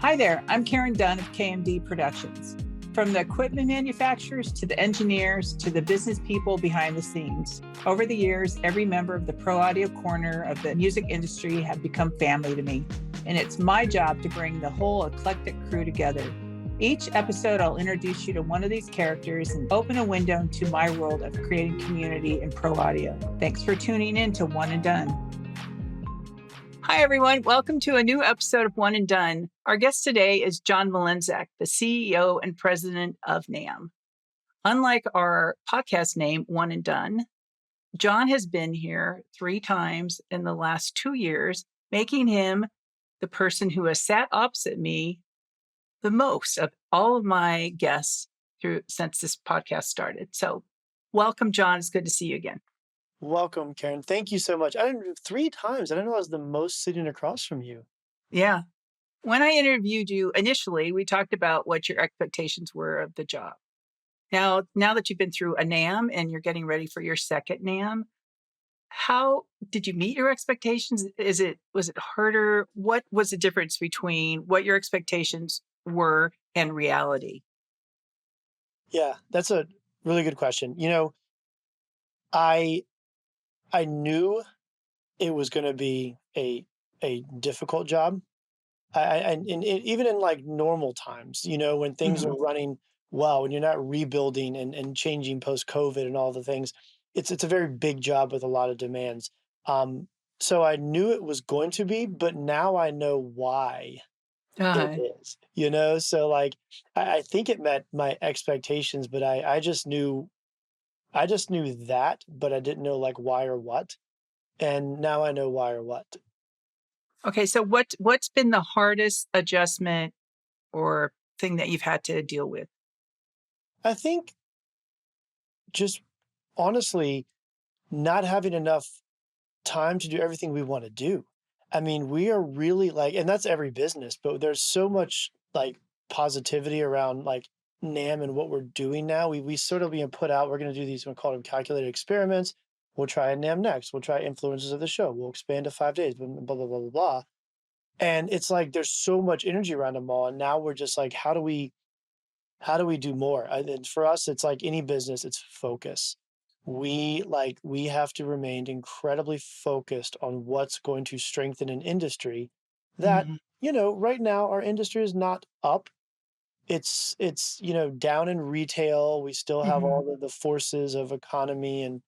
Hi there, I'm Karen Dunn of KMD Productions. From the equipment manufacturers to the engineers to the business people behind the scenes. Over the years, every member of the pro audio corner of the music industry have become family to me, and it's my job to bring the whole eclectic crew together. Each episode, I'll introduce you to one of these characters and open a window into my world of creating community in pro audio. Thanks for tuning in to One and Dunn. Hi, everyone. Welcome to a new episode of One and Dunn. Our guest today is John Mlynczak, the CEO and president of NAMM. Unlike our podcast name, One and Dunn, John has been here 3 times in the last 2 years, making him the person who has sat opposite me the most of all of my guests since this podcast started. So welcome, John. It's good to see you again. Welcome, Karen. Thank you so much. 3 times. I didn't know I was the most sitting across from you. Yeah. When I interviewed you initially, we talked about what your expectations were of the job. Now that you've been through a NAMM and you're getting ready for your second NAMM, how did you meet your expectations? Was it harder? What was the difference between what your expectations were and reality? Yeah, that's a really good question. I I knew it was going to be a difficult job. Even in like normal times, when things Mhm. are running well, when you're not rebuilding and changing post COVID and all the things, it's a very big job with a lot of demands. Um, so I knew it was going to be, but now I know why it Uh, is. So like I think it met my expectations, but I just knew that, but I didn't know like why or what. And now I know why or what. okay, so what's been the hardest adjustment or thing that you've had to deal with? I think just honestly not having enough time to do everything we want to do. I mean, we are really like, and that's every business, but there's so much like positivity around like NAM and what we're doing now. We sort of being put out, we're going to do these, we call them calculated experiments. We'll try a NAM next. We'll try influences of the show. We'll expand to 5 days, blah, blah, blah, blah, blah, blah. And it's like there's so much energy around them all. And now we're just like, how do we do more? And for us, it's like any business, it's focus. We have to remain incredibly focused on what's going to strengthen an industry that, Mhm. right now our industry is not up. It's down in retail. We still have Mhm. all the forces of economy and,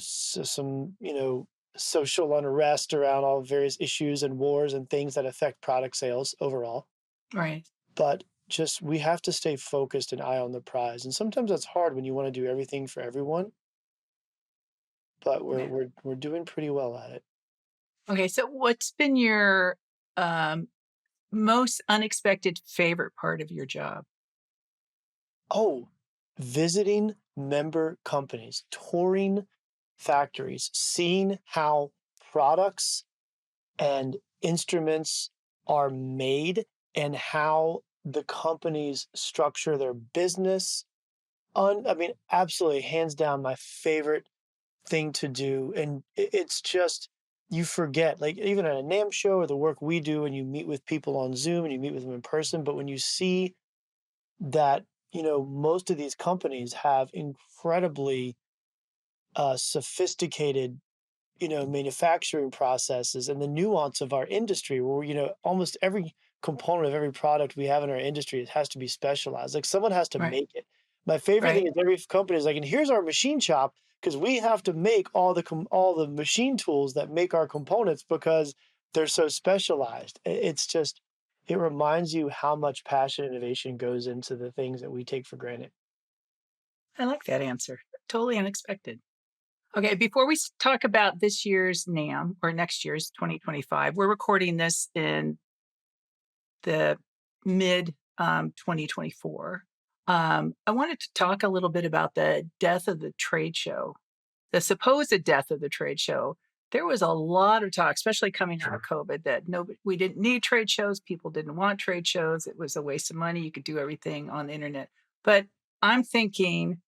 some, social unrest around all various issues and wars and things that affect product sales overall. Right. But just we have to stay focused and eye on the prize. And sometimes that's hard when you want to do everything for everyone, but we're Yeah. we're we're doing pretty well at it. Okay, so what's been your um, most unexpected favorite part of your job? Oh, visiting member companies, touring factories, seeing how products and instruments are made and how the companies structure their business. I mean, absolutely, hands down, my favorite thing to do. And it's just, you forget, like even at a NAMM show or the work we do, and you meet with people on Zoom and you meet with them in person. But when you see that, most of these companies have incredibly sophisticated, manufacturing processes and the nuance of our industry where, almost every component of every product we have in our industry, it has to be specialized. Like someone has to Right. make it. My favorite thing Right. is every company is like, and here's our machine shop because we have to make all the machine tools that make our components because they're so specialized. It's just, it reminds you how much passion and innovation goes into the things that we take for granted. I like that answer. Totally unexpected. Okay, before we talk about this year's NAMM or next year's 2025, we're recording this in the mid 2024. I wanted to talk a little bit about the death of the trade show, the supposed death of the trade show. There was a lot of talk, especially coming out of COVID, that we didn't need trade shows. People didn't want trade shows. It was a waste of money. You could do everything on the internet. But I'm thinking,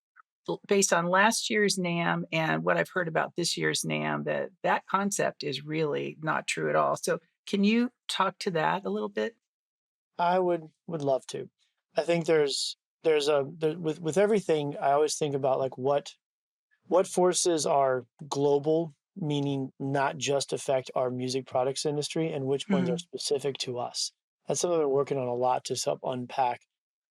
based on last year's NAMM and what I've heard about this year's NAMM, that concept is really not true at all. So, can you talk to that a little bit? I would love to. I think with everything, I always think about like what forces are global, meaning not just affect our music products industry, and which ones are Hmm. specific to us. That's something I've been working on a lot to help unpack.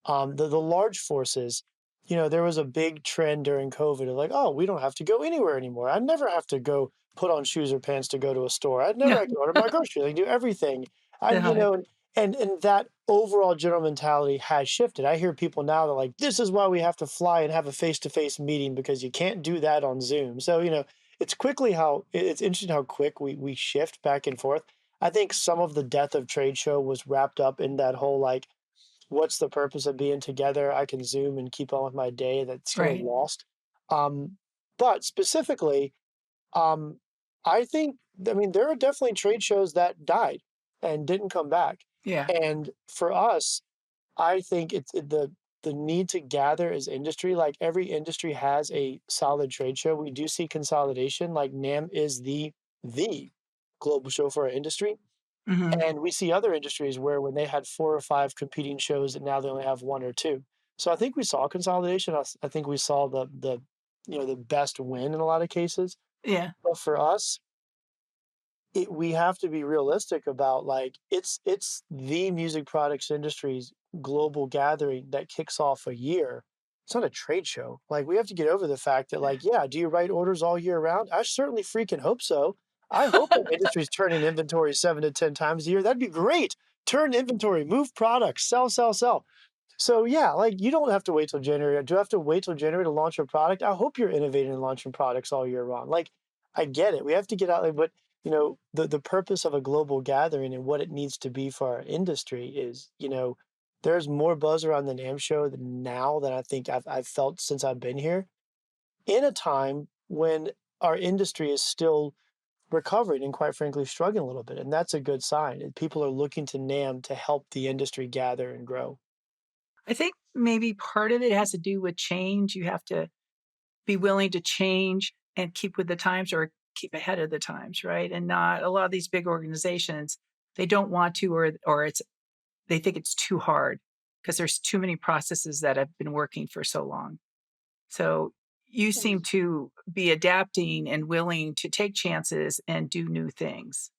The large forces, there was a big trend during COVID of like, oh, we don't have to go anywhere anymore. I never have to go put on shoes or pants to go to a store. I'd never Yeah. have to order my groceries. I can do everything. I, The you hype. know, and that overall general mentality has shifted. I hear people now that like, this is why we have to fly and have a face-to-face meeting because you can't do that on Zoom. So, it's interesting how quick we shift back and forth. I think some of the death of trade show was wrapped up in that whole like, what's the purpose of being together? I can Zoom and keep on with my day. That's kind of Right. lost. Um, but specifically, um, I think, I mean, there are definitely trade shows that died and didn't come back. Yeah. And for us, I think the need to gather as industry, like every industry has a solid trade show. We do see consolidation, like NAMM is the global show for our industry. Hmm. And we see other industries where when they had 4 or 5 competing shows that now they only have 1 or 2. So I think we saw consolidation. I think we saw the best win in a lot of cases. Yeah. But for us, we have to be realistic about like it's the music products industry's global gathering that kicks off a year. It's not a trade show. Like we have to get over the fact that like, yeah, do you write orders all year round? I certainly freaking hope so. I hope our industry's turning inventory 7 to 10 times a year. That'd be great. Turn inventory, move products, sell, sell, sell. So yeah, like you don't have to wait till January. Do you have to wait till January to launch a product? I hope you're innovating and launching products all year round. Like I get it. We have to get out there, but the purpose of a global gathering and what it needs to be for our industry is, there's more buzz around the NAMM show now than I think I've felt since I've been here in a time when our industry is still recovering and quite frankly struggling a little bit. And that's a good sign. And people are looking to NAMM to help the industry gather and grow. I think maybe part of it has to do with change. You have to be willing to change and keep with the times or keep ahead of the times, right? And not a lot of these big organizations, they don't want to, or it's they think it's too hard because there's too many processes that have been working for so long. So you seem to be adapting and willing to take chances and do new things.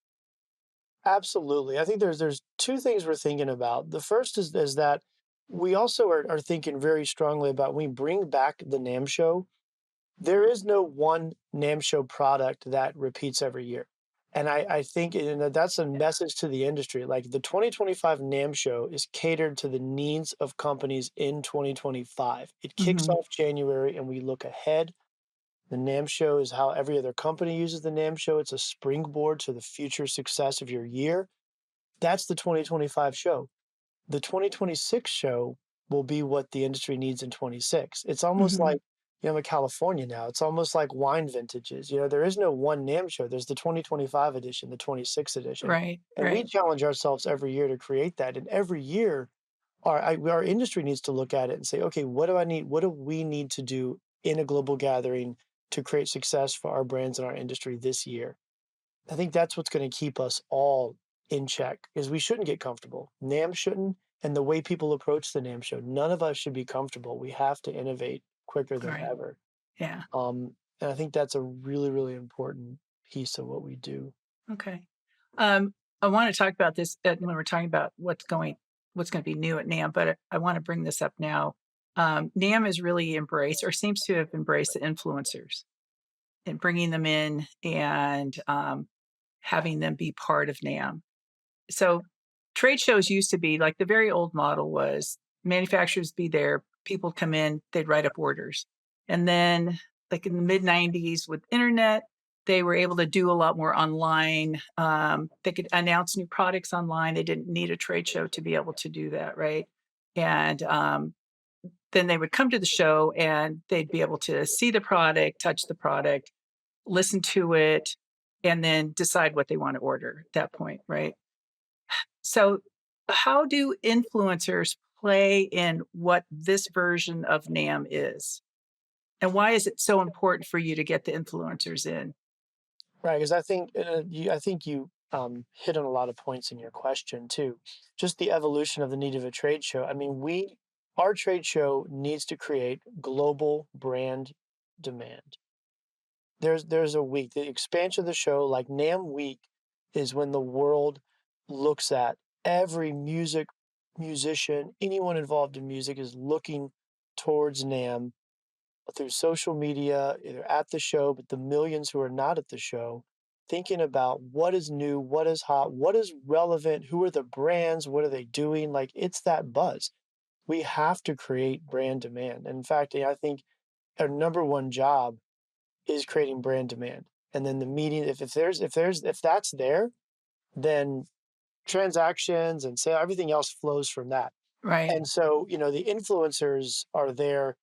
Absolutely. I think there's two things we're thinking about. The first is that we also are thinking very strongly about when we bring back the NAMM show, there is no one NAMM show product that repeats every year. And I think that's a message to the industry. Like the 2025 NAMM show is catered to the needs of companies in 2025. It kicks Mhm. off January and we look ahead. The NAMM show is how every other company uses the NAMM show. It's a springboard to the future success of your year. That's the 2025 show. The 2026 show will be what the industry needs in 26. It's almost Mhm. like, I'm in California now. It's almost like wine vintages. There is no one NAMM show. There's the 2025 edition, the 26 edition. Right, And we right. challenge ourselves every year to create that. And every year, our industry needs to look at it and say, okay, what do I need? What do we need to do in a global gathering to create success for our brands and our industry this year? I think that's what's going to keep us all in check is we shouldn't get comfortable. NAMM shouldn't. And the way people approach the NAMM show, none of us should be comfortable. We have to innovate quicker than Right. ever. Yeah. And I think that's a really, really important piece of what we do. Okay. Um, I want to talk about this when we're talking about what's going to be new at NAMM, but I want to bring this up now. NAMM has really embraced or seems to have embraced the influencers and bringing them in and having them be part of NAMM. So trade shows used to be like the very old model was manufacturers be there, people come in, they'd write up orders. And then like in the mid 90s with internet, they were able to do a lot more online. They could announce new products online. They didn't need a trade show to be able to do that, right? And then they would come to the show and they'd be able to see the product, touch the product, listen to it, and then decide what they want to order at that point, right? So, how do influencers play in what this version of NAM is? And why is it so important for you to get the influencers in? Right. Because I think, I think you hit on a lot of points in your question too. Just the evolution of the need of a trade show. I mean, our trade show needs to create global brand demand. There's a week, the expansion of the show, like NAMM week, is when the world looks at every musician, anyone involved in music is looking towards NAMM through social media, either at the show, but the millions who are not at the show, thinking about what is new, what is hot, what is relevant, who are the brands, what are they doing? Like it's that buzz. We have to create brand demand. And in fact, I think our number one job is creating brand demand. And then the meeting, if that's there, then transactions and sale, everything else flows from that. Right. And so, the influencers are there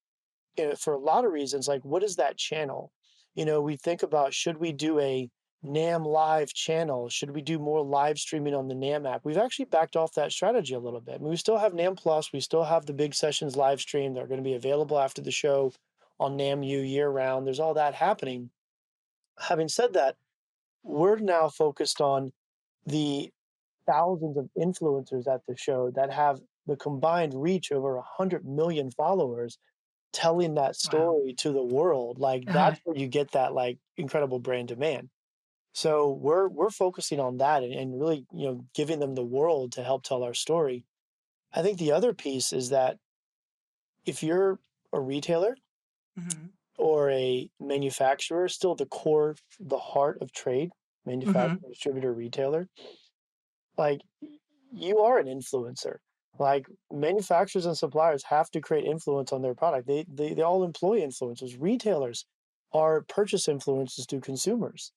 for a lot of reasons. Like, what is that channel? We think about, should we do a NAMM live channel? Should we do more live streaming on the NAMM app? We've actually backed off that strategy a little bit. I mean, we still have NAMM Plus. We still have the big sessions live stream. They're going to be available after the show on NAMMU year round. There's all that happening. Having said that, we're now focused on the thousands of influencers at the show that have the combined reach over 100 million followers telling that Wow. story to the world. Like Uh-huh. that's where you get that like incredible brand demand. So we're focusing on that and really, giving them the world to help tell our story. I think the other piece is that if you're a retailer Hmm. or a manufacturer, still the core, the heart of trade, Hmm. manufacturer, distributor, retailer, like you are an influencer. Like manufacturers and suppliers have to create influence on their product. They all employ influencers. Retailers are purchase influencers to consumers.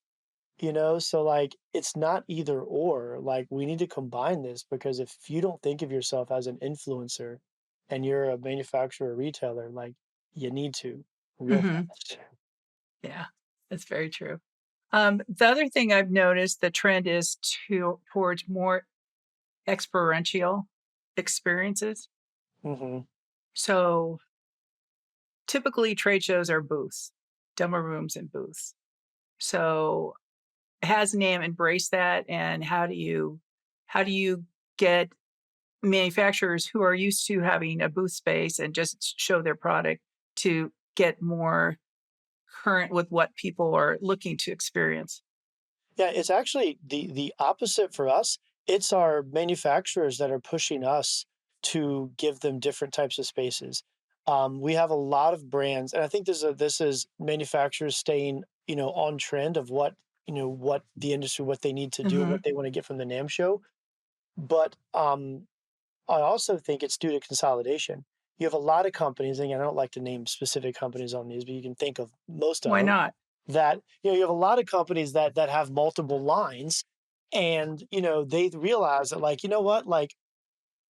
So like it's not either or. Like we need to combine this because if you don't think of yourself as an influencer and you're a manufacturer or retailer, like you need to real Hmm. fast. Yeah, that's very true. The other thing I've noticed, the trend is towards more experiential experiences. Hmm. So typically trade shows are booths, demo rooms and booths. So has NAM embraced that? And how do you get manufacturers who are used to having a booth space and just show their product to get more current with what people are looking to experience? Yeah, it's actually the opposite for us. It's our manufacturers that are pushing us to give them different types of spaces. We have a lot of brands, and I think this is manufacturers staying, on trend of what the industry, what they need to do, Hmm. what they want to get from the NAM show. But I also think it's due to consolidation. You have a lot of companies, and again, I don't like to name specific companies on these, but you can think of most of Why them not? that you have a lot of companies that have multiple lines, and they realize that like what, like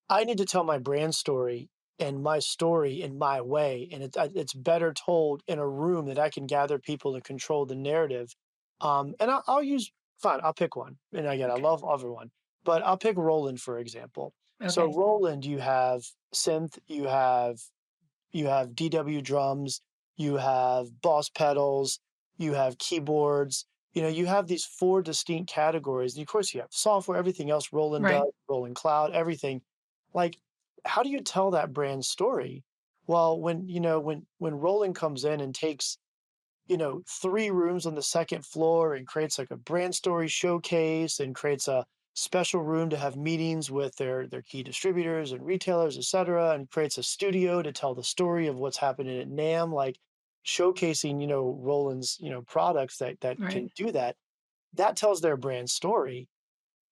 I need to tell my brand story and my story in my way, and it's better told in a room that I can gather people to control the narrative. And I'll use fine. I'll pick one, and again, I Okay. love everyone, but I'll pick Roland for example. So Okay. Roland, you have synth, you have DW drums, you have Boss pedals, you have keyboards. You have these four distinct categories. And of course, you have software, everything else, Roland Right. does, Roland Cloud, everything. Like, how do you tell that brand story? Well, when Roland comes in and takes three rooms on the second floor and creates like a brand story showcase and creates a special room to have meetings with their key distributors and retailers, et cetera, and creates a studio to tell the story of what's happening at NAM, like showcasing, Roland's, products that Right. can do that. That tells their brand story.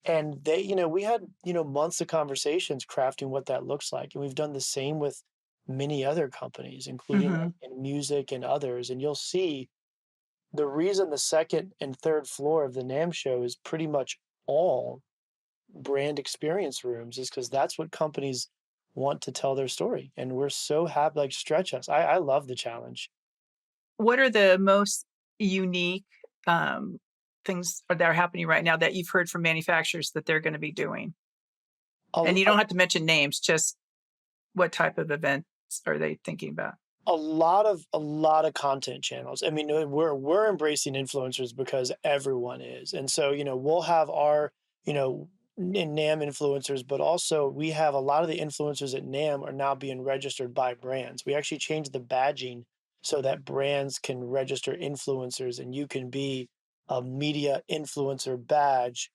And they, we had, months of conversations crafting what that looks like. And we've done the same with many other companies, including like Hmm. in music and others. And you'll see the reason the second and third floor of the NAM show is pretty much all brand experience rooms is because that's what companies want to tell their story. And we're so happy, like stretch us. I love the challenge. What are the most unique um, things that are happening right now that you've heard from manufacturers that they're going to be doing? A, And you a, don't have to mention names, just what type of events are they thinking about? a lot of content channels. I mean, we're embracing influencers because everyone is. And so, we'll have our you know, in NAMM influencers, but also we have a lot of the influencers at NAMM are now being registered by brands. We actually changed the badging so that brands can register influencers and you can be a media influencer badge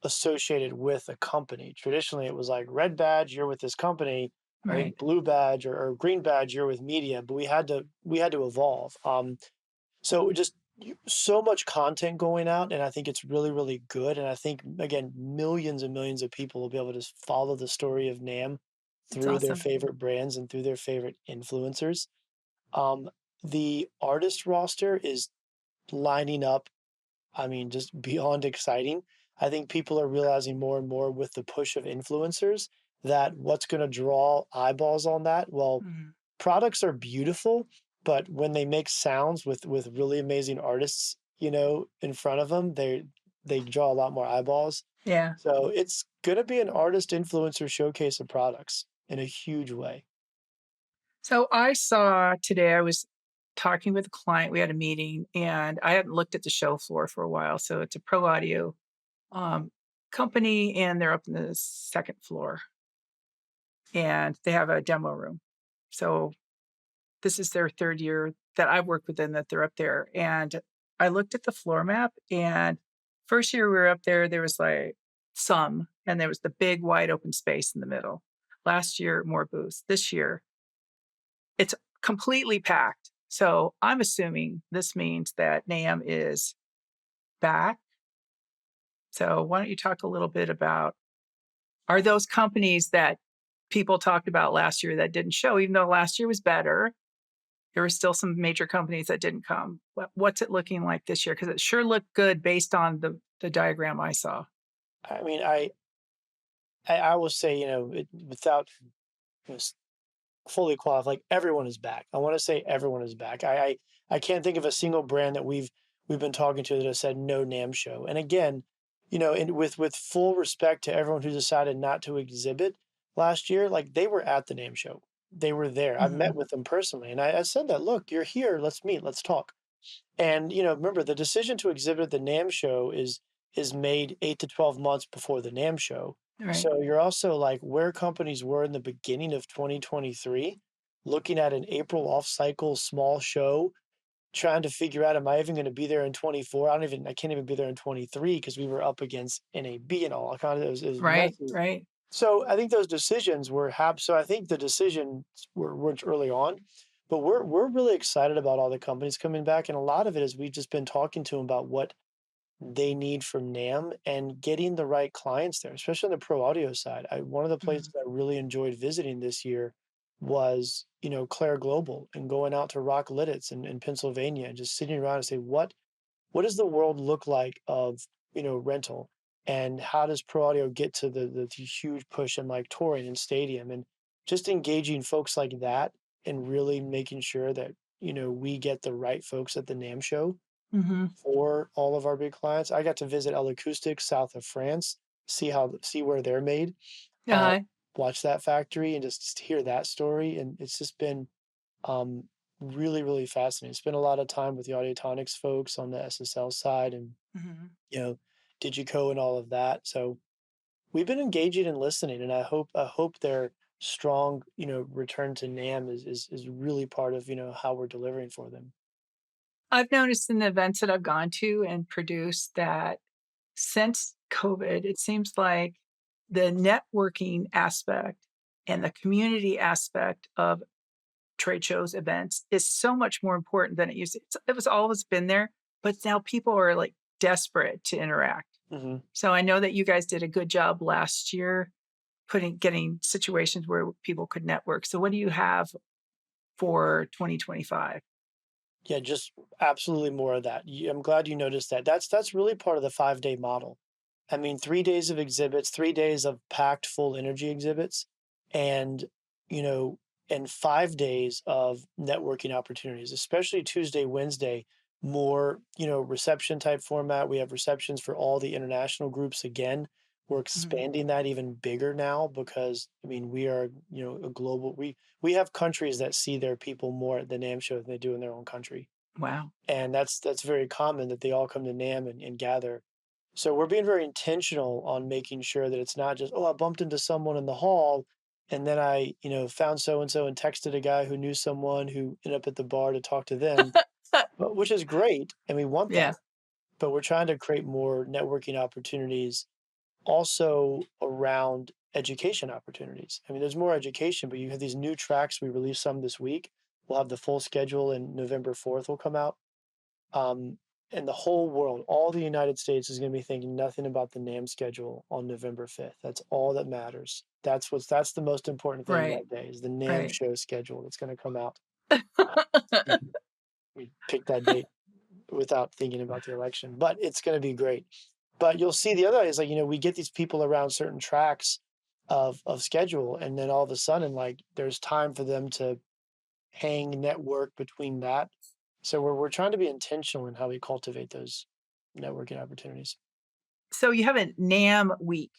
associated with a company. Traditionally, it was like red badge, you're with this company. I think Right. blue badge or green badge, you're with media. But we had to evolve. So just so much content going out, and I think it's really really good. And I think again, millions and millions of people will be able to follow the story of NAM That's through their awesome. favorite brands and through their favorite influencers. Um, the artist roster is lining up, I mean, just beyond exciting. I think people are realizing more and more with the push of influencers that what's going to draw eyeballs on that. Well, Mhm. products are beautiful, but when they make sounds with really amazing artists, in front of them, they draw a lot more eyeballs. Yeah. So it's going to be an artist influencer showcase of products in a huge way. So I saw today, I was talking with a client. We had a meeting and I hadn't looked at the show floor for a while. So it's a pro audio um, company and they're up in the second floor and they have a demo room. So this is their third year that I've worked with them that they're up there. And I looked at the floor map and first year we were up there, there was like some, and there was the big wide open space in the middle. Last year, more booths. This year, it's completely packed. So I'm assuming this means that NAM is back. So why don't you talk a little bit about are those companies that people talked about last year that didn't show, even though last year was better, there were still some major companies that didn't come. What's it looking like this year? Because it sure looked good based on the diagram I saw. I mean, I will say, without you know, fully qualified, like everyone is back. I want to say everyone is back. I can't think of a single brand that we've been talking to that has said no NAM show. And again, and with full respect to everyone who decided not to exhibit last year, like they were at the NAM show. They were there. I met Mhm. with them personally, and I said that, look, you're here. Let's meet. Let's talk. And remember, the decision to exhibit at the NAM show is made 8 to 12 months before the NAM show. Right. So you're also like where companies were in the beginning of 2023, looking at an April off cycle small show, trying to figure out, am I even going to be there in 24? I can't even be there in 23 because we were up against NAB and all kind of, it was Right. messy. Right. So I think those decisions were so I think the decisions weren't early on, but we're really excited about all the companies coming back, and a lot of it is we've just been talking to them about what they need from NAM and getting the right clients there, especially on the pro audio side. One of the places Mhm. I really enjoyed visiting this year was Claire Global and going out to Rock Lidditz in Pennsylvania and just sitting around and say what does the world look like of rental, and how does pro audio get to the huge push in like touring and stadium, and just engaging folks like that and really making sure that we get the right folks at the NAM show Mhm. for all of our big clients. I got to visit El Acoustic south of France, see where they're made, uh, Uh, watch that factory and just hear that story, and it's just been um, really, really fascinating. Spent a lot of time with the Audiotonics folks on the SSL side and, mhm. you know, Digico and all of that. So we've been engaging and listening, and I hope their strong, return to NAM is really part of, how we're delivering for them. I've noticed in the events that I've gone to and produced that since COVID, it seems like the networking aspect and the community aspect of trade shows, events is so much more important than it used to. It was always been there, but now people are like desperate to interact. Hmm. So I know that you guys did a good job last year getting situations where people could network. So what do you have for 2025? Yeah, just absolutely more of that. I'm glad you noticed that. That's really part of the 5 day model. I mean, 3 days of exhibits, 3 days of packed full energy exhibits, and you know, and 5 days of networking opportunities, especially Tuesday, Wednesday, more, reception type format. We have receptions for all the international groups again. We're Mhm. expanding that even bigger now because I mean we are, a global we have countries that see their people more at the NAM show than they do in their own country. Wow. And that's very common that they all come to NAM and gather. So we're being very intentional on making sure that it's not just, oh, I bumped into someone in the hall and then I, found so and so and texted a guy who knew someone who ended up at the bar to talk to them, but which is great and we want Yeah. that. But we're trying to create more networking opportunities also around education opportunities. I mean, there's more education, but you have these new tracks. We released some this week. We'll have the full schedule and November 4th will come out. Um, and the whole world, all the United States is going to be thinking nothing about the NAMM schedule on November 5th. That's all that matters. That's the most important thing Right. that day is the NAMM Right. show schedule that's going to come out. We picked that date without thinking about the election, but it's going to be great. But you'll see the other is like, we get these people around certain tracks of schedule, and then all of a sudden, like there's time for them to hang network between that. So we're trying to be intentional in how we cultivate those networking opportunities. So you have a NAMM week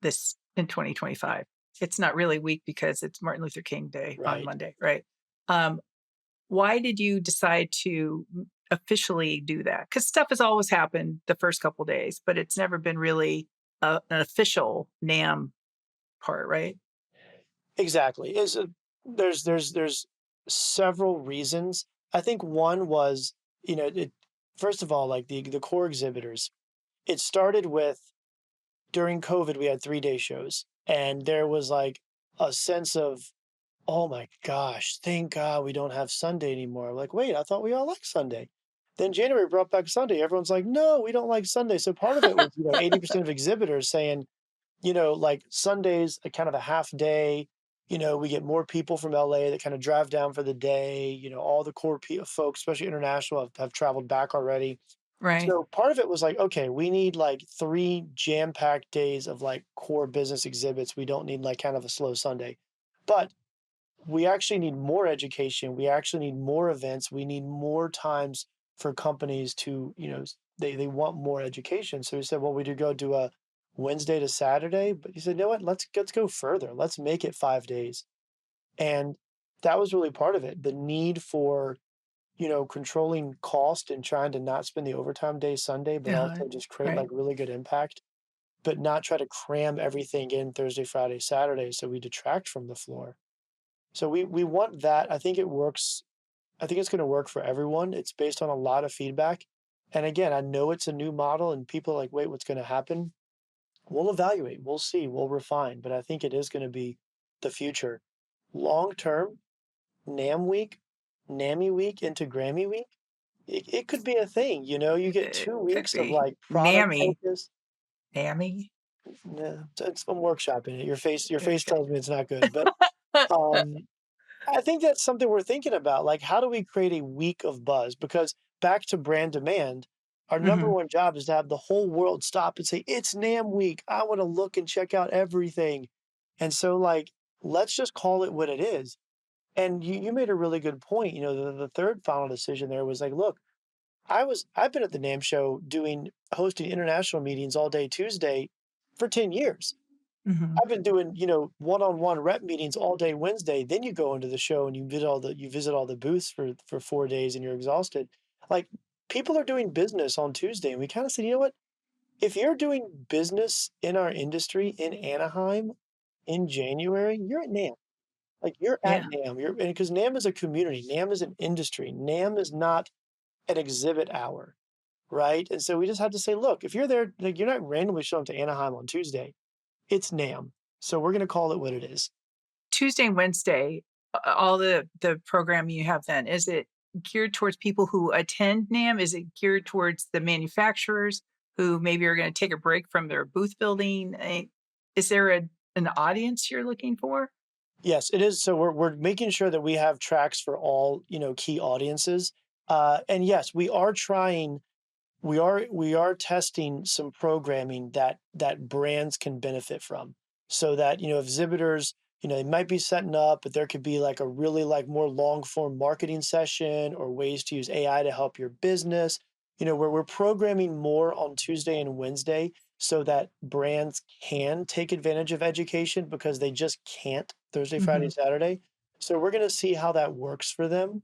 this in 2025. It's not really week because it's Martin Luther King Day on Right. Monday, right? Um, why did you decide to officially do that? Because stuff has always happened the first couple days, but it's never been really an official NAMM part, right? Exactly. There's several reasons. I think one was, first of all, like the core exhibitors. It started with during COVID, we had 3-day shows, and there was like a sense of, oh my gosh, thank God we don't have Sunday anymore. I'm like, wait, I thought we all liked Sunday. Then January brought back Sunday. Everyone's like, no, we don't like Sunday. So part of it was, 80% of exhibitors saying, like Sundays, a kind of a half day. We get more people from LA that kind of drive down for the day. All the core folks, especially international, have traveled back already. Right. So part of it was like, okay, we need like 3 jam-packed days of like core business exhibits. We don't need like kind of a slow Sunday. But we actually need more education. We actually need more events. We need more times for companies to, they want more education. So we said, well, we do go do a Wednesday to Saturday, but he said, you know what, let's go further. Let's make it 5 days. And that was really part of it. The need for, controlling cost and trying to not spend the overtime day Sunday, but Yeah. also just create like Right. really good impact, but not try to cram everything in Thursday, Friday, Saturday. So we detract from the floor. So we want that. I think it works. I think it's going to work for everyone. It's based on a lot of feedback. And again, I know it's a new model and people are like, wait, what's going to happen? We'll evaluate, we'll see, we'll refine, but I think it is going to be the future. Long term, NAM week, NAMI week into Grammy week, it could be a thing. You get It two could weeks of be like product NAMI. focus. NAMI. No, I'm workshopping it. Your face Okay. tells me it's not good, but um, I think that's something we're thinking about. Like, how do we create a week of buzz? Because back to brand demand, our number Mhm. one job is to have the whole world stop and say, it's NAM week. I want to look and check out everything. And so, like, let's just call it what it is. And you made a really good point. The third final decision there was like, look, I've been at the NAM show hosting international meetings all day Tuesday for 10 years. Mhm. I've been doing, one-on-one rep meetings all day Wednesday. Then you go into the show and you visit all the booths for 4 days and you're exhausted. Like people are doing business on Tuesday, and we kind of said, you know what? If you're doing business in our industry in Anaheim in January, you're at NAM. Like you're at Yeah. NAM. Because NAM is a community. NAM is an industry. NAM is not an exhibit hour, right? And so we just had to say, look, if you're there, like you're not randomly showing up to Anaheim on Tuesday. It's NAM. So we're going to call it what it is. Tuesday and Wednesday, all the programming you have then, is it geared towards people who attend NAMM? Is it geared towards the manufacturers who maybe are going to take a break from their booth building? Is there an audience you're looking for? Yes, it is. So we're making sure that we have tracks for all, key audiences. And yes, we are testing some programming that brands can benefit from, so that exhibitors, they might be setting up, but there could be like a really like more long form marketing session or ways to use AI to help your business. Where we're programming more on Tuesday and Wednesday so that brands can take advantage of education because they just can't Thursday, Friday, Mhm. Saturday. So we're going to see how that works for them.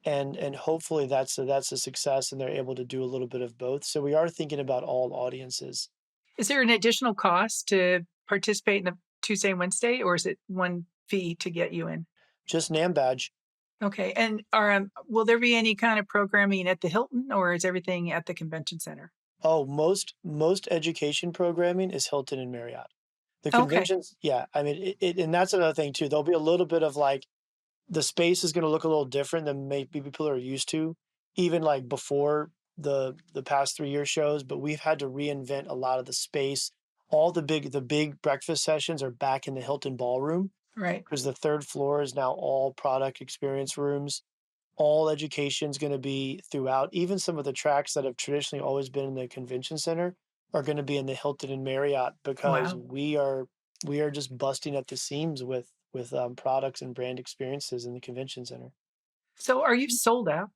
and hopefully that's a success and they're able to do a little bit of both. So we are thinking about all audiences. Is there an additional cost to participate in the Tuesday and Wednesday, or is it one fee to get you in? Just NAMM badge. Okay. And will there be any kind of programming at the Hilton, or is everything at the convention center? Oh, most education programming is Hilton and Marriott. The Okay. conventions, yeah. I mean, and that's another thing too. There'll be a little bit of like the space is going to look a little different than maybe people are used to, even like before the past 3 year shows. But we've had to reinvent a lot of the space. All the big breakfast sessions are back in the Hilton ballroom Right. because the third floor is now all product experience rooms. All education is going to be throughout. Even some of the tracks that have traditionally always been in the convention center are going to be in the Hilton and Marriott because Wow. we are just busting at the seams with products and brand experiences in the convention center. So are you sold out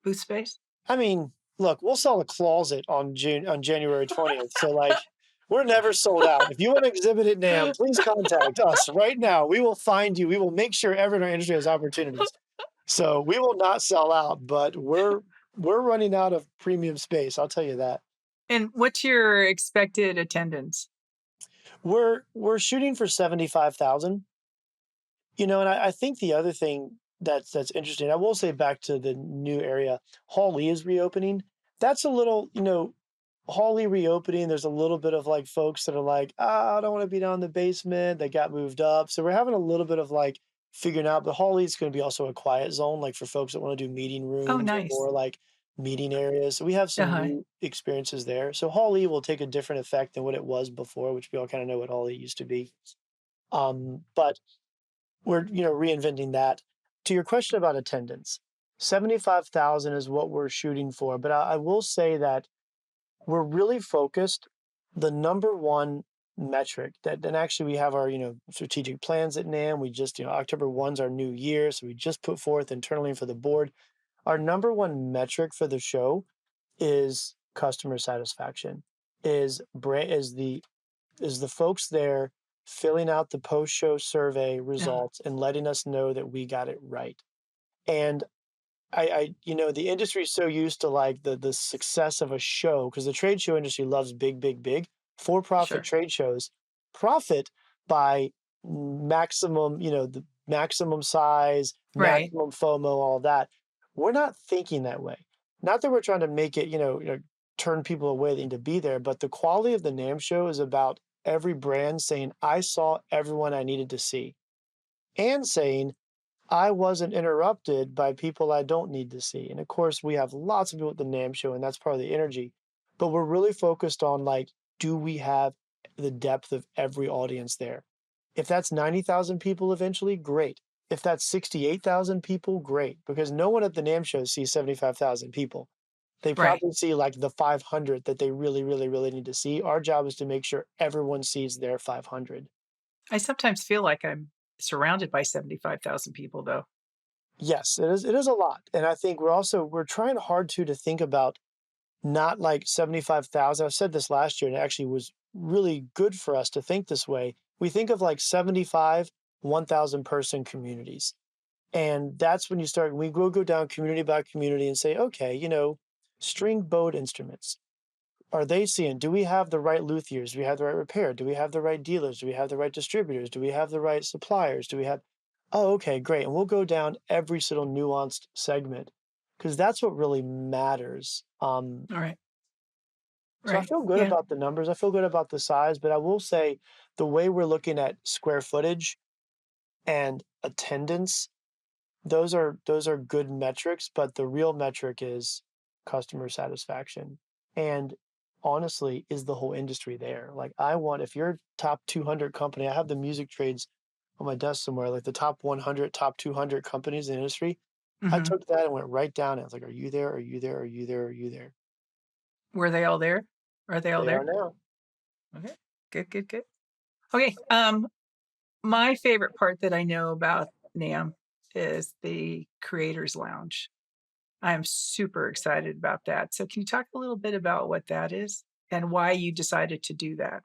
booth space? I mean, look, we'll sell a closet on January 20th. So like we're never sold out. If you want to exhibit at NAMM, please contact us right now. We will find you. We will make sure everyone in our industry has opportunities. So we will not sell out, but we're running out of premium space. I'll tell you that. And what's your expected attendance? We're shooting for 75,000. And I think the other thing that's interesting, I will say back to the new area, Hall E is reopening. That's a little, Hall E reopening. There's a little bit of like folks that are like, I don't want to be down in the basement. They got moved up. So we're having a little bit of like figuring out, but Hall E is going to be also a quiet zone, like for folks that want to do meeting Oh, rooms or nice. more like meeting areas. So we have some Uh-huh. new experiences there. So Hall E will take a different effect than what it was before, which we all kind of know what Hall E used to be. But we're reinventing that. To your question about attendance, 75,000 is what we're shooting for, but I will say that we're really focused. The number one metric that, and actually we have our strategic plans at NAMM. We just October 1's our new year, so we just put forth internally for the board. Our number one metric for the show is customer satisfaction. Is the folks there filling out the post-show survey Uh, results and letting us know that we got it right. And the industry is so used to like the success of a show because the trade show industry loves big, big, big. For-profit sure. trade shows profit by maximum, the maximum size, Right. maximum FOMO, all that. We're not thinking that way. Not that we're trying to make it, turn people away that need to be there, but the quality of the NAMM show is about every brand saying, I saw everyone I needed to see, and saying, I wasn't interrupted by people I don't need to see. And of course, we have lots of people at the NAMM show, and that's part of the energy. But we're really focused on like, do we have the depth of every audience there? If that's 90,000 people eventually, great. If that's 68,000 people, great. Because no one at the NAMM show sees 75,000 people. They Right. probably see like the 500 that they really, really, really need to see. Our job is to make sure everyone sees their 500. I sometimes feel like I'm surrounded by 75,000 people, though. Yes, it is. It is a lot, and I think we're trying hard to think about not like 75,000. I've said this last year, and it actually was really good for us to think this way. We think of like 75 1,000 person communities, and that's when you start. We go down community by community and say, okay, string bowed instruments. Are they seeing? Do we have the right luthiers? Do we have the right repair? Do we have the right dealers? Do we have the right distributors? Do we have the right suppliers? Do we have? Oh, okay, great. And we'll go down every single nuanced segment because that's what really matters. All right. So I Right. feel good Yeah. about the numbers. I feel good about the size, but I will say the way we're looking at square footage and attendance, those are good metrics, but the real metric is customer satisfaction. And honestly, is the whole industry there? Like if you're top 200 company, I have the music trades on my desk somewhere, like the top 100, top 200 companies in the industry. I Hmm. took that and went right down. And I was like, are you there? Are you there? Are you there? Are you there? Were they all there? Are they all They are there? now. Okay. Good, good, good. Okay. My favorite part that I know about NAMM is the Creators Lounge. I am super excited about that. So can you talk a little bit about what that is and why you decided to do that?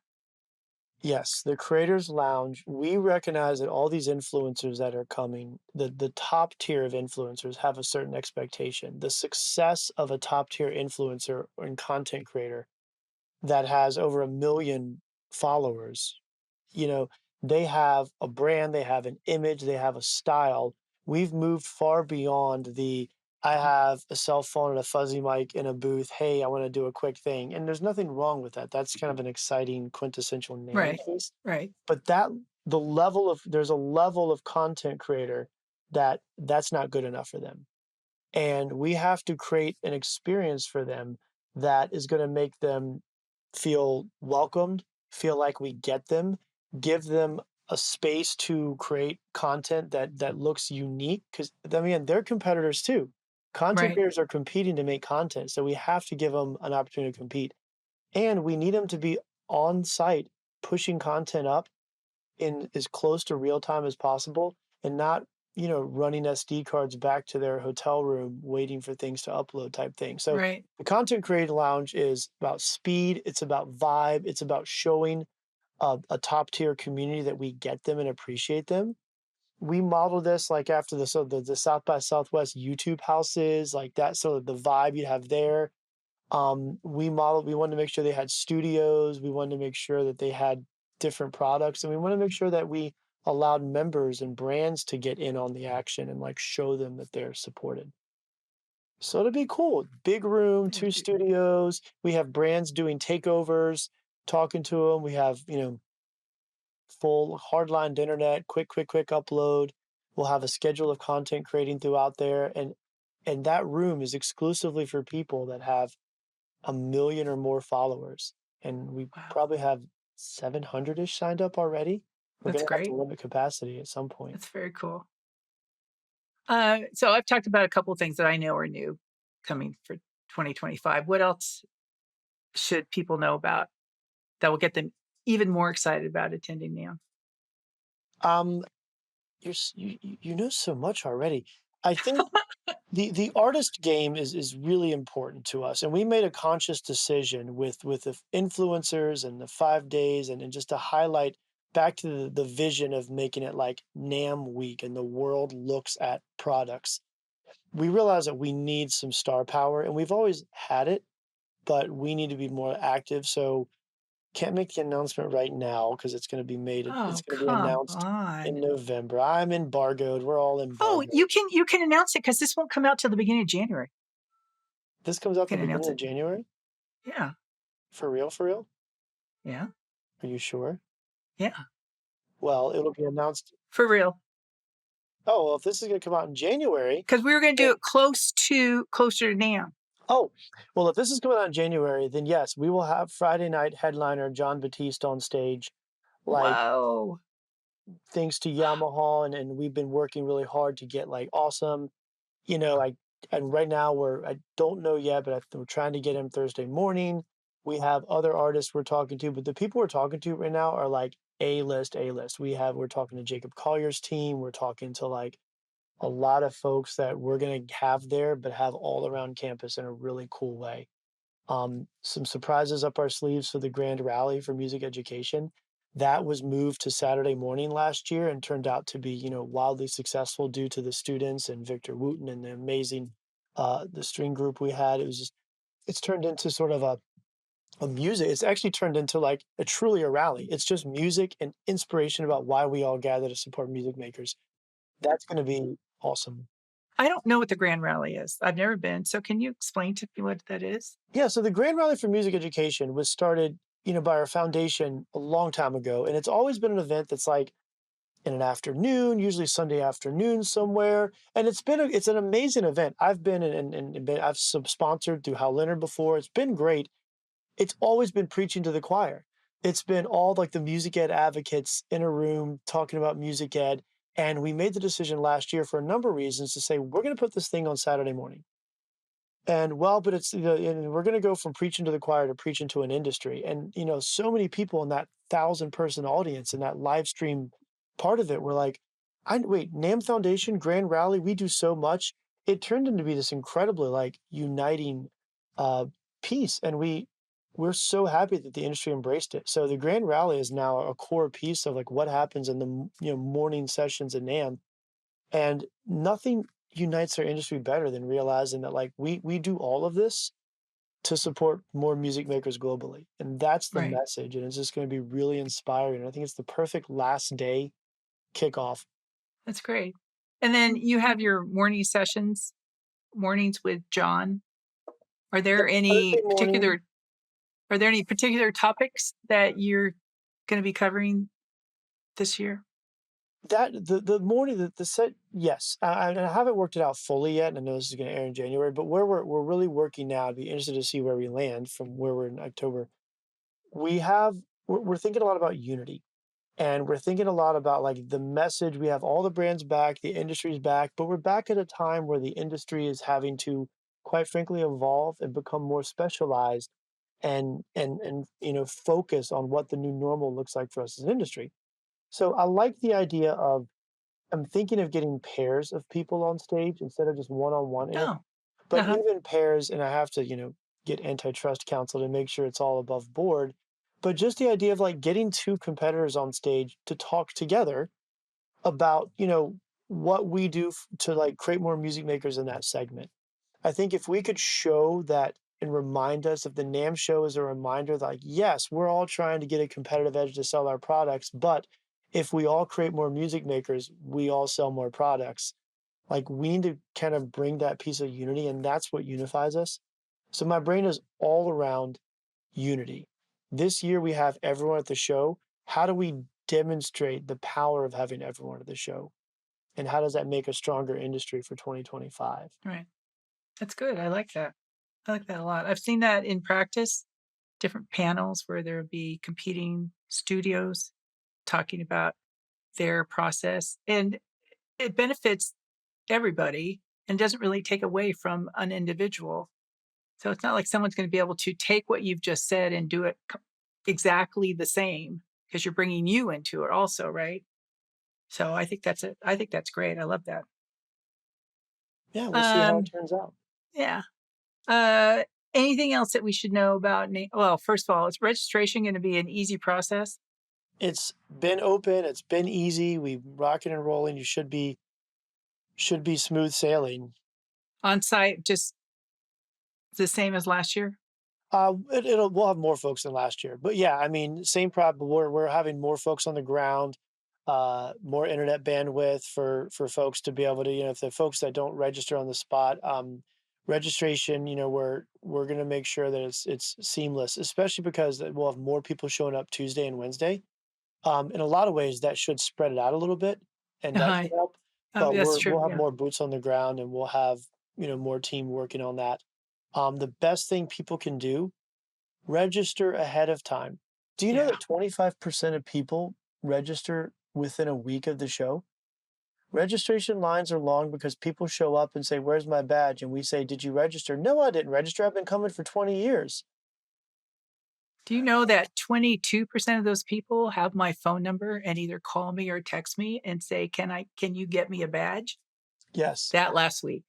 Yes, the Creators Lounge, we recognize that all these influencers that are coming, the top tier of influencers have a certain expectation. The success of a top tier influencer and content creator that has over 1 million followers, you know, they have a brand, they have an image, they have a style. We've moved far beyond the I have a cell phone and a fuzzy mic in a booth. Hey, I want to do a quick thing. And there's nothing wrong with that. That's kind of an exciting quintessential NAMM Right. piece. Right. But there's a level of content creator that's not good enough for them. And we have to create an experience for them that is going to make them feel welcomed, feel like we get them, give them a space to create content that looks unique. Because I mean, they're competitors too. Content Right. creators are competing to make content, so we have to give them an opportunity to compete, and we need them to be on site pushing content up in as close to real time as possible and not, running SD cards back to their hotel room waiting for things to upload type thing. So Right. the Content Creator Lounge is about speed, it's about vibe, it's about showing a top tier community that we get them and appreciate them. We model this like after the South by Southwest YouTube houses, like that. So the vibe you have there, we wanted to make sure they had studios. We wanted to make sure that they had different products. And we want to make sure that we allowed members and brands to get in on the action and like show them that they're supported. So it'll be cool. Big room, That'd two be great. studios. We have brands doing takeovers, talking to them. We have, full hardline internet, quick upload. We'll have a schedule of content creating throughout there. And that room is exclusively for people that have 1 million or more followers, and we Wow. probably have 700-ish signed up already. We're That's gonna have to great. limit capacity at some point. That's very cool. So I've talked about a couple things that I know are new coming for 2025. What else should people know about that will get them even more excited about attending NAMM? Um, you know so much already. I think the artist game is really important to us, and we made a conscious decision with the influencers and the 5 days, and just to highlight back to the vision of making it like NAMM week and the world looks at products. We realize that we need some star power, and we've always had it, but we need to be more active. So can't make the announcement right now because it's Oh, gonna be come announced in on. November. I'm embargoed. We're all Oh, embargoed. you can announce it because this won't come out till the beginning of January. This comes out You the can announce beginning of it. January? Yeah. For real, for real? Yeah. Are you sure? Yeah. Well, it'll be announced. For real. Oh, well, if this is gonna come out in January, Because we were going to do then it closer to NAMM. oh, well, if this is coming out in January, then yes, we will have Friday night headliner John Batiste on stage. Like, Whoa. thanks to Yamaha, and we've been working really hard to get like awesome, like, and right now I don't know yet, but we're trying to get him Thursday morning. We have other artists we're talking to, but the people we're talking to right now are like A list. We're talking to Jacob Collier's team. We're talking to like a lot of folks that we're going to have there, but have all around campus in a really cool way. Some surprises up our sleeves for the grand rally for music education. That was moved to Saturday morning last year and turned out to be, wildly successful due to the students and Victor Wooten and the amazing the string group we had. It's turned into sort of a music. It's actually turned into like truly a rally. It's just music and inspiration about why we all gather to support music makers. That's going to be awesome. I don't know what the Grand Rally is. I've never been. So can you explain to me what that is? Yeah, so the Grand Rally for Music Education was started, by our foundation a long time ago, and it's always been an event that's like in an afternoon, usually Sunday afternoon somewhere, and it's an amazing event. I've been I've sponsored through Hal Leonard before. It's been great. It's always been preaching to the choir. It's been all like the music ed advocates in a room talking about music ed, and we made the decision last year for a number of reasons to say we're going to put this thing on Saturday morning. And well, but and we're going to go from preaching to the choir to preaching to an industry. And, so many people in that 1,000-person audience and that live stream part of it were like, wait, NAMM Foundation, Grand Rally, we do so much. It turned into be this incredibly like uniting uh, piece. And we're so happy that the industry embraced it. So the grand rally is now a core piece of like what happens in the morning sessions at NAMM, and nothing unites our industry better than realizing that like we do all of this to support more music makers globally, and that's the Right. message. And it's just going to be really inspiring. I think it's the perfect last day kickoff. That's great. And then you have your morning sessions, mornings with John. Are Yep, there Thursday any morning. particular are there any particular topics that you're going to be covering this year? That the morning the set, yes. I haven't worked it out fully yet, and I know this is going to air in January. But where we're really working now, I'd be interested to see where we land from where we're in October. We have we're thinking a lot about unity, and we're thinking a lot about like the message. We have all the brands back, the industry's back, but we're back at a time where the industry is having to, quite frankly, evolve and become more specialized, and focus on what the new normal looks like for us as an industry. So I like the idea of, I'm thinking of getting pairs of people on stage instead of just one-on-one Oh, but uh-huh. even pairs, and I have to, get antitrust counsel to make sure it's all above board. But just the idea of like getting two competitors on stage to talk together about, what we do to like create more music makers in that segment. I think if we could show that and remind us, if the NAMM show is a reminder that, like, yes, we're all trying to get a competitive edge to sell our products, but if we all create more music makers, we all sell more products. Like, we need to kind of bring that piece of unity, and that's what unifies us. So my brain is all around unity. This year we have everyone at the show. How do we demonstrate the power of having everyone at the show? And how does that make a stronger industry for 2025? Right. That's good. I like that. I like that a lot. I've seen that in practice, different panels where there'll be competing studios talking about their process, and it benefits everybody and doesn't really take away from an individual. So it's not like someone's going to be able to take what you've just said and do it exactly the same because you're bringing you into it also, right? So I think that's it. I think that's great. I love that. Yeah, we'll see how it Um, turns out. yeah. Uh, Anything else that we should know about? Well, first of all, is registration going to be an easy process It's been open, it's been easy, we rocking and rolling. You should be smooth sailing. on site? Just the same as last year? We'll have more folks than last year, but yeah, I mean, same problem. We're having more folks on the ground, more internet bandwidth for folks to be able to, if the folks that don't register on the spot, registration, we're gonna make sure that it's seamless, especially because we'll have more people showing up Tuesday and Wednesday. In a lot of ways, that should spread it out a little bit, and that should Hi. help. Oh, But that's true. we'll have Yeah. more boots on the ground, and we'll have more team working on that. The best thing people can do, register ahead of time. Do you know Yeah. that 25% of people register within a week of the show? Registration lines are long because people show up and say, "Where's my badge?" And we say, "Did you register?" "No, I didn't register. I've been coming for 20 years." Do you know that 22% of those people have my phone number and either call me or text me and say, can you get me a badge? Yes. That last week.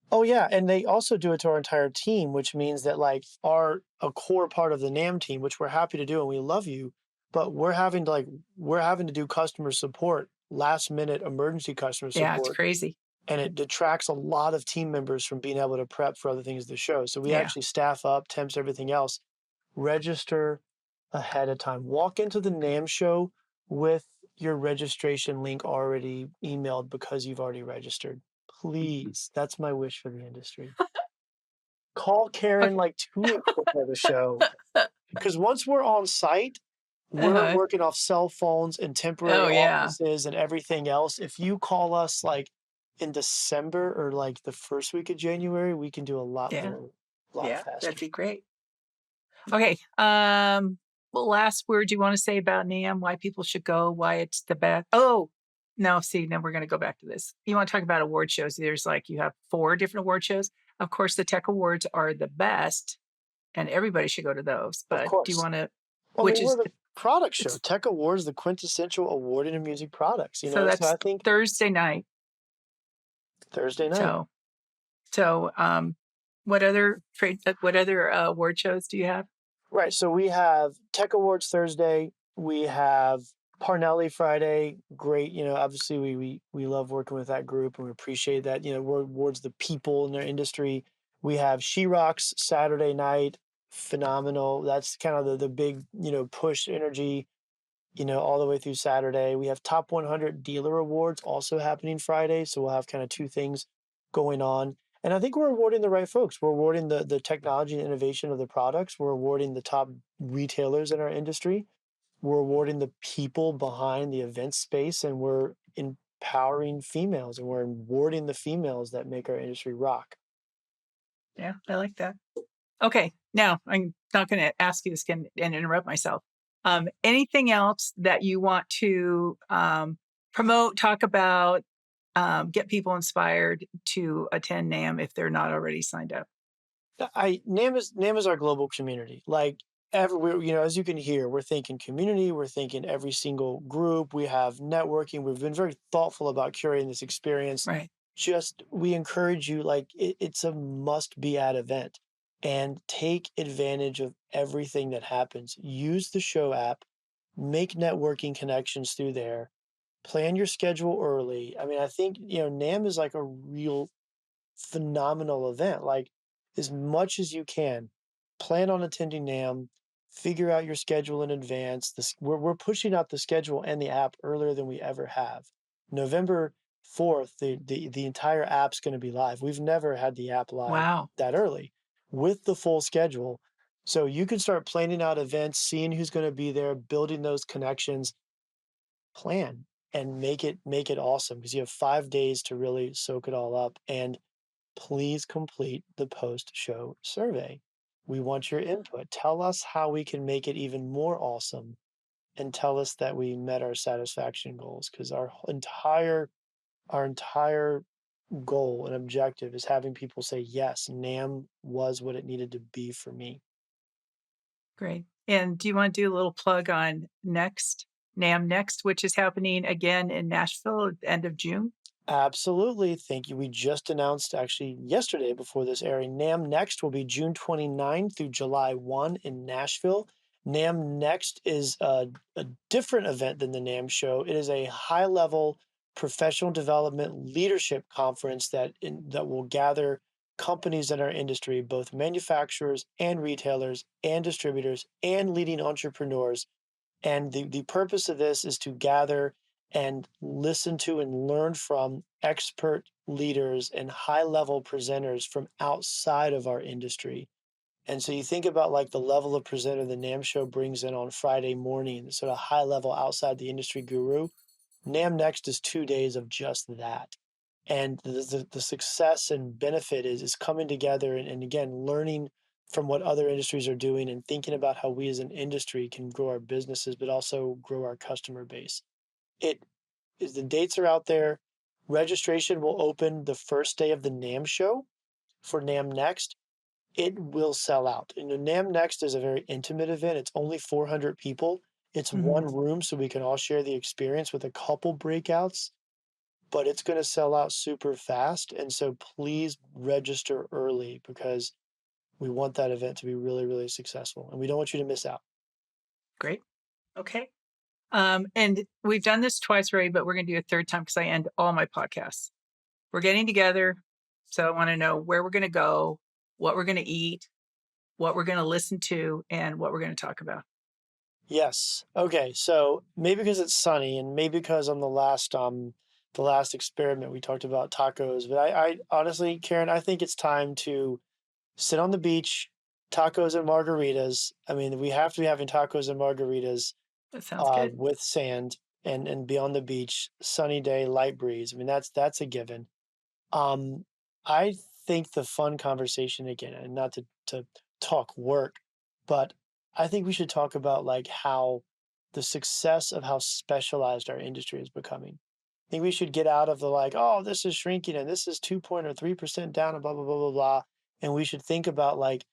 Oh yeah, and they also do it to our entire team, which means that like our a core part of the NAM team, which we're happy to do and we love you, but we're having to do customer support, last minute emergency customer Yeah, it's support, crazy. and it detracts a lot of team members from being able to prep for other things at the show. So we Yeah. actually staff up, temps, everything else. Register ahead of time. Walk into the NAM show with your registration link already emailed because you've already registered. Please. That's my wish for the industry. Call Karen Okay. like 2 weeks before the show, because once we're on site, we're Uh-huh. working off cell phones and temporary Oh, yeah. offices and everything else. If you call us like in December or like the first week of January, we can do a lot Yeah. more, a lot Yeah. That'd faster. be great. Okay. Well, last word you want to say about NAM, why people should go, why it's the best. Oh, no, see, now we're going to go back to this. You want to talk about award shows. There's like, you have 4 different award shows. Of course, the tech awards are the best and everybody should go to those. Of But do you course. want to, I which mean, we're is, the product show. it's, Tech Awards, the quintessential award in music products, so So I that's think Thursday night. Thursday night. So, so, what other award shows do you have? Right. So we have Tech Awards Thursday. We have Parnelli Friday. Great. Obviously we love working with that group and we appreciate that. We're awards the people in their industry. We have She Rocks Saturday night. Phenomenal. That's kind of the big, push energy, all the way through Saturday. We have Top 100 Dealer Awards also happening Friday. So we'll have kind of two things going on. And I think we're awarding the right folks. We're awarding the technology and innovation of the products. We're awarding the top retailers in our industry. We're awarding the people behind the event space, and we're empowering females, and we're awarding the females that make our industry rock. Yeah, I like that. Okay, now I'm not going to ask you this again and interrupt myself. Anything else that you want to promote, talk about, get people inspired to attend NAMM if they're not already signed up? NAMM is our global community. Like everywhere, as you can hear, we're thinking community, we're thinking every single group. We have networking. We've been very thoughtful about curating this experience. Right. Just we encourage you, like it's a must be at event, and take advantage of everything that happens. Use the show app, make networking connections through there, plan your schedule early. I mean, I think, NAMM is like a real phenomenal event. Like, as much as you can, plan on attending NAMM, figure out your schedule in advance. We're pushing out the schedule and the app earlier than we ever have. November 4th, the entire app's going to be live. We've never had the app live Wow. that early with the full schedule. So you can start planning out events, seeing who's going to be there, building those connections, plan and make it awesome because you have 5 days to really soak it all up. And please complete the post-show survey. We want your input. Tell us how we can make it even more awesome and tell us that we met our satisfaction goals because our entire goal and objective is having people say, yes, NAMM was what it needed to be for me. Great. And do you want to do a little plug on NAMM Next, which is happening again in Nashville at the end of June? Absolutely. Thank you. We just announced actually yesterday before this airing, NAMM Next will be June 29 through July 1 in Nashville. NAMM Next is a different event than the NAMM show. It is a high level professional development leadership conference that will gather companies in our industry, both manufacturers and retailers and distributors and leading entrepreneurs, and the purpose of this is to gather and listen to and learn from expert leaders and high level presenters from outside of our industry. And so you think about like the level of presenter the NAM show brings in on Friday morning, sort of high level outside the industry guru. NAM Next is 2 days of just that. And the success and benefit is coming together and again, learning from what other industries are doing and thinking about how we as an industry can grow our businesses, but also grow our customer base. It is the dates are out there. Registration will open the first day of the NAM show for NAM Next. It will sell out. And the NAM Next is a very intimate event. It's only 400 people. It's Mhm. one room, so we can all share the experience with a couple breakouts, but it's going to sell out super fast. And so please register early because we want that event to be really, really successful. And we don't want you to miss out. Great. Okay. And we've done this twice already, but we're going to do a third time because I end all my podcasts. We're getting together. So I want to know where we're going to go, what we're going to eat, what we're going to listen to, and what we're going to talk about. Yes. Okay. So maybe because it's sunny and maybe because I'm the last experiment we talked about tacos, but I honestly, Karen, I think it's time to sit on the beach, tacos and margaritas. I mean, we have to be having tacos and margaritas That sounds good. with sand and be on the beach, sunny day, light breeze. I mean, that's a given. Um, I think the fun conversation again, and not to talk work, but I think we should talk about like how the success of how specialized our industry is becoming. I think we should get out of the like, oh, this is shrinking and this is 2.3% down and blah blah blah blah blah. And we should think about like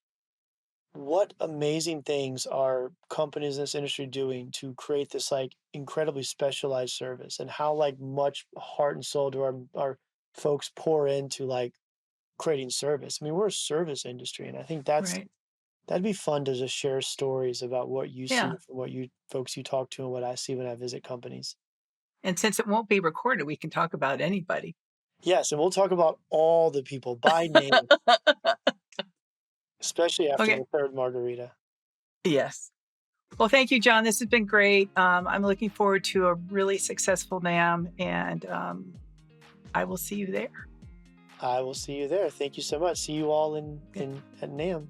what amazing things are companies in this industry doing to create this like incredibly specialized service and how like much heart and soul do our folks pour into like creating service. I mean, we're a service industry, and I think that's Right. That'd be fun to just share stories about what you see Yeah. from what you folks you talk to and what I see when I visit companies. And since it won't be recorded, we can talk about anybody. Yes, and we'll talk about all the people by name, especially after Okay. the third margarita. Yes. Well, thank you, John. This has been great. I'm looking forward to a really successful NAMM, and I will see you there. I will see you there. Thank you so much. See you all in at NAMM.